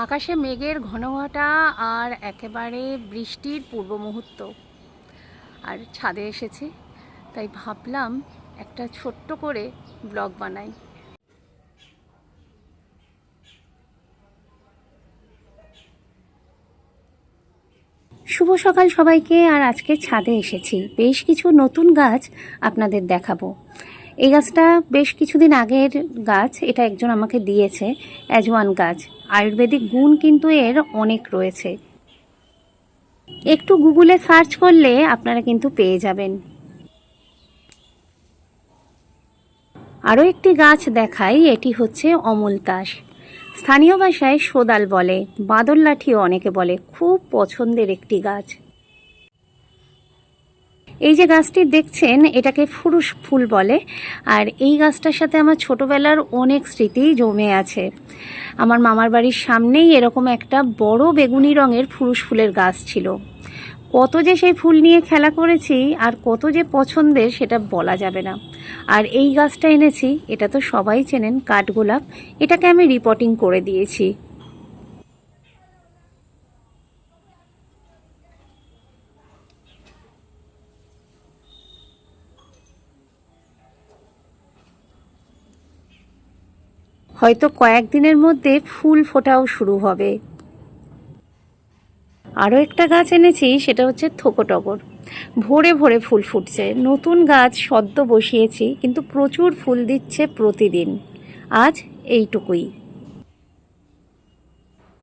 আকাশে মেঘের ঘনঘটা আর একেবারে বৃষ্টির পূর্ব মুহূর্ত। আর ছাদে এসেছি, তাই ভাবলাম একটা ছোট্ট করে ব্লগ বানাই। শুভ সকাল সবাইকে। আর আজকে ছাদে এসেছি, বেশ কিছু নতুন গাছ আপনাদের দেখাবো। এই গাছটা বেশ কিছুদিন আগের গাছ, এটা একজন আমাকে দিয়েছে। অ্যাজওয়ান গাছ, আয়ুর্বেদিক গুণ কিন্তু এর অনেক রয়েছে। একটু গুগলে সার্চ করলে আপনারা কিন্তু পেয়ে যাবেন। আরও একটি গাছ দেখাই, এটি হচ্ছে অমলতাস। স্থানীয় ভাষায় সোদাল বলে, বাঁদর লাঠিও অনেকে বলে। খুব পছন্দের একটি গাছ। এই যে গাছটি দেখছেন, এটাকে ফুরুষ ফুল বলে। আর এই গাছটার সাথে আমার ছোটবেলার অনেক স্মৃতি জমে আছে। আমার মামার বাড়ির সামনেই এরকম একটা বড় বেগুনি রঙের ফুরুষ ফুলের গাছ ছিল। কত যে সেই ফুল নিয়ে খেলা করেছি আর কত যে পছন্দের সেটা বলা যাবে না। আর এই গাছটা এনেছি, এটা তো সবাই চেনেন, কাঠগোলাপ। এটাকে আমি রিপোর্টিং করে দিয়েছি। হয়তো কয়েকদিনের মধ্যে ফুল ফোটাও শুরু হবে। আরও একটা গাছ এনেছি, সেটা হচ্ছে থোকোটগর। ভরে ভরে ফুল ফুটছে। নতুন গাছ সদ্য বসিয়েছি, কিন্তু প্রচুর ফুল দিচ্ছে প্রতিদিন। আজ এইটুকুই।